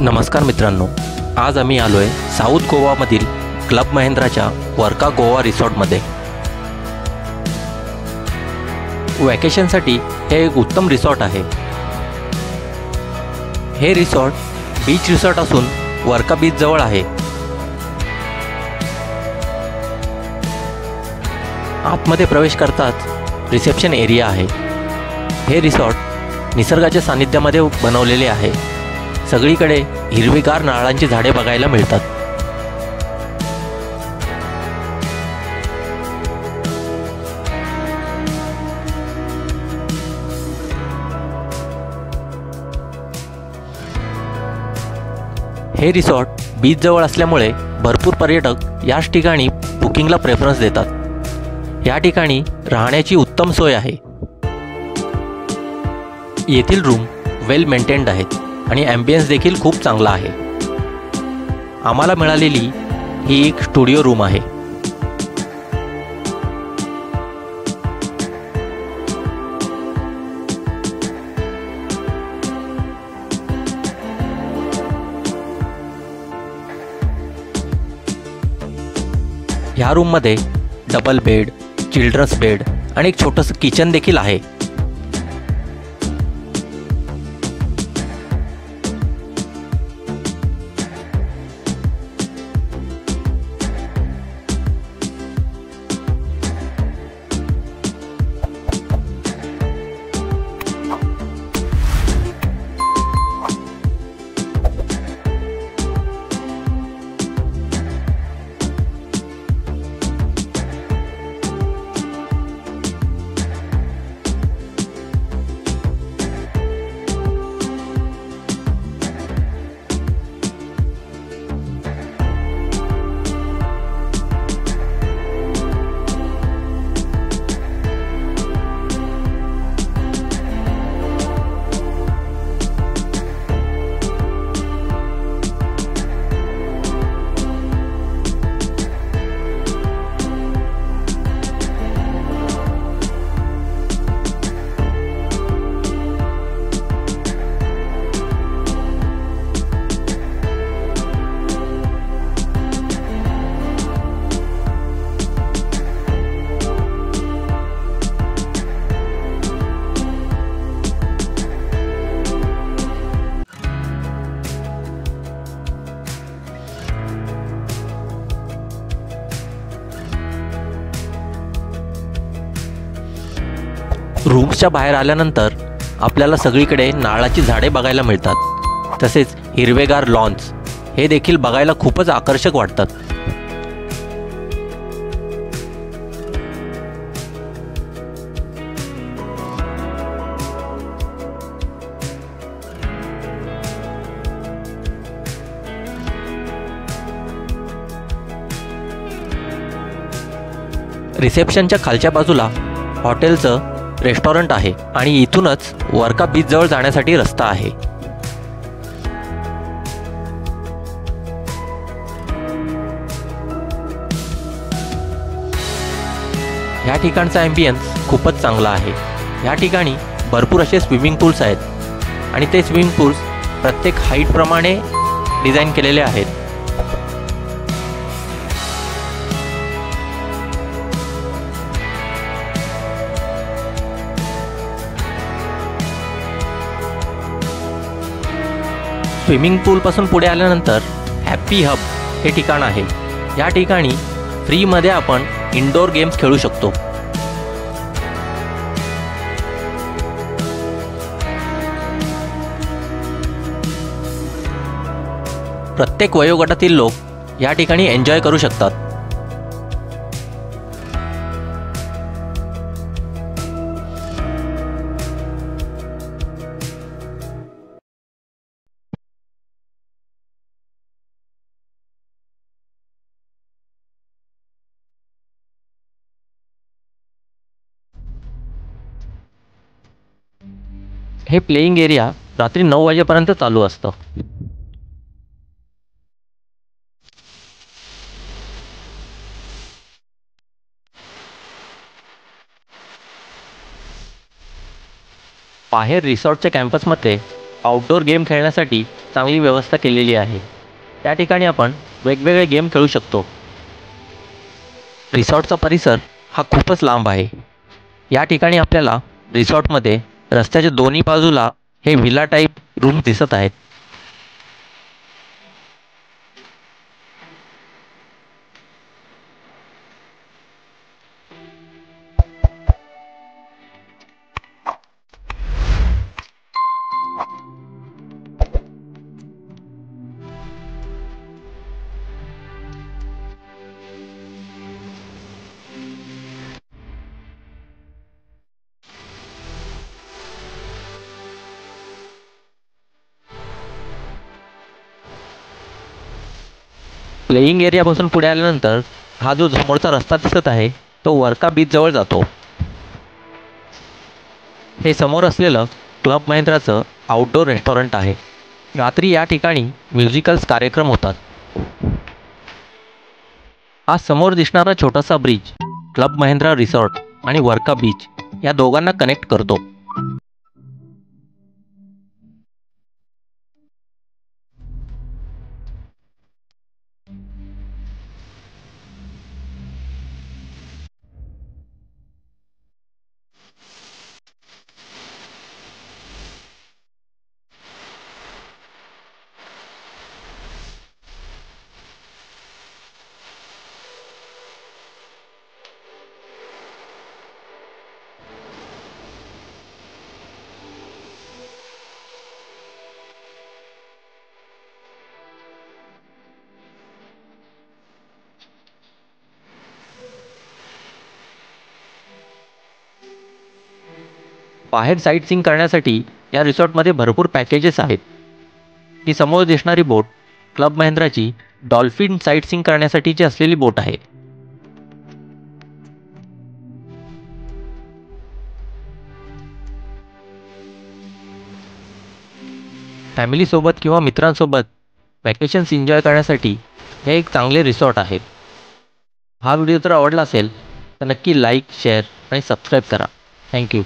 नमस्कार मित्रांनो, आज आम्ही आलो आहे साऊथ गोवामधील क्लब महिंद्राच्या वर्का गोवा रिसॉर्टमध्ये। वॅकेशनसाठी हे एक उत्तम रिसॉर्ट आहे। हे रिसॉर्ट बीच रिसॉर्ट असून वर्का बीच जवळ आहे। आतमध्ये प्रवेश करताच रिसेप्शन एरिया आहे। हे रिसॉर्ट निसर्गाच्या सानिध्यामध्ये बनवलेले आहे। सगळीकडे हिरवीगार नारळांची झाडे बघायला मिळतात। हे रिसॉर्ट बीच जवळ असल्यामुळे भरपूर पर्यटक याच ठिकाणी बुकिंगला प्रेफरन्स देतात। या ठिकाणी राहण्याची उत्तम सोय आहे। येथील रूम वेल मेंटेन्ड आहेत आणि ॲम्बियन्स देखील खूप चांगला आहे। आम्हाला मिळालेली ही एक स्टुडिओ रूम आहे। ह्या रूममध्ये डबल बेड, चिल्ड्रन्स बेड आणि एक छोटंसं किचन देखील आहे। रूम्सच्या बाहेर आल्यानंतर आपल्याला सगळीकडे नारळाची झाडे बघायला मिळतात। तसेच हिरवेगार लॉन्स हे देखील बघायला खूपच आकर्षक वाटतात। रिसेप्शनच्या खालच्या बाजूला हॉटेलचं रेस्टॉरंट आहे आणि इथूनच वर्का बीच जवळ जाण्यासाठी रस्ता आहे। या ठिकाणचा ॲम्बियन्स खूपच चांगला आहे। या ठिकाणी भरपूर असे स्विमिंग पूल्स आहेत आणि ते स्विमिंग पूल्स प्रत्येक हाईटप्रमाणे डिझाईन केलेले आहेत। स्विमिंग पूलपासून पुढे आल्यानंतर हॅपी हब हे ठिकाण आहे। या ठिकाणी फ्रीमध्ये आपण इनडोअर गेम्स खेळू शकतो। प्रत्येक वयोगटातील लोक या ठिकाणी एन्जॉय करू शकतात। हे प्लेइंग एरिया रात्री 9 वाजेपर्यंत चालू असतं। बाहेर रिसॉर्टच्या कॅम्पसमध्ये आउटडोर गेम खेळण्यासाठी चांगली व्यवस्था केलेली आहे. त्या ठिकाणी आपण वेगवेगळे गेम खेळू शकतो. रिसॉर्टचा परिसर हा खूपच लांब आहे. या ठिकाणी आपल्याला रिसॉर्टमध्ये रस्त्याच्या दोन्ही बाजूला हे व्हिला टाईप रूम दिसत आहेत. प्लेइंग एरियापासून पुढे आल्यानंतर हा जो समोरचा रस्ता दिसत आहे तो वर्का बीच जवळ जातो. हे समोर असलेलं क्लब महिंद्राचं आउटडोर रेस्टॉरंट आहे. रात्री या ठिकाणी म्युझिकल्स कार्यक्रम होतात. हा समोर दिसणारा छोटासा ब्रिज क्लब महिंद्रा रिसॉर्ट आणि वर्का बीच या दोघांना कनेक्ट करतो. बाहेर साईट सीइंग करण्यासाठी या रिसॉर्टमध्ये भरपूर पॅकेजेस आहेत. ही समोर दिसणारी बोट क्लब महिंद्राची डॉल्फिन साईट सीइंग करण्यासाठीची असलेली बोट आहे. फॅमिलीसोबत किंवा मित्रांसोबत वॅकेशन्स एन्जॉय करण्यासाठी हे एक चांगले रिसॉर्ट आहेत. हा व्हिडिओ जर आवडला असेल तर नक्की लाईक, शेअर आणि सबस्क्राईब करा. थँक्यू.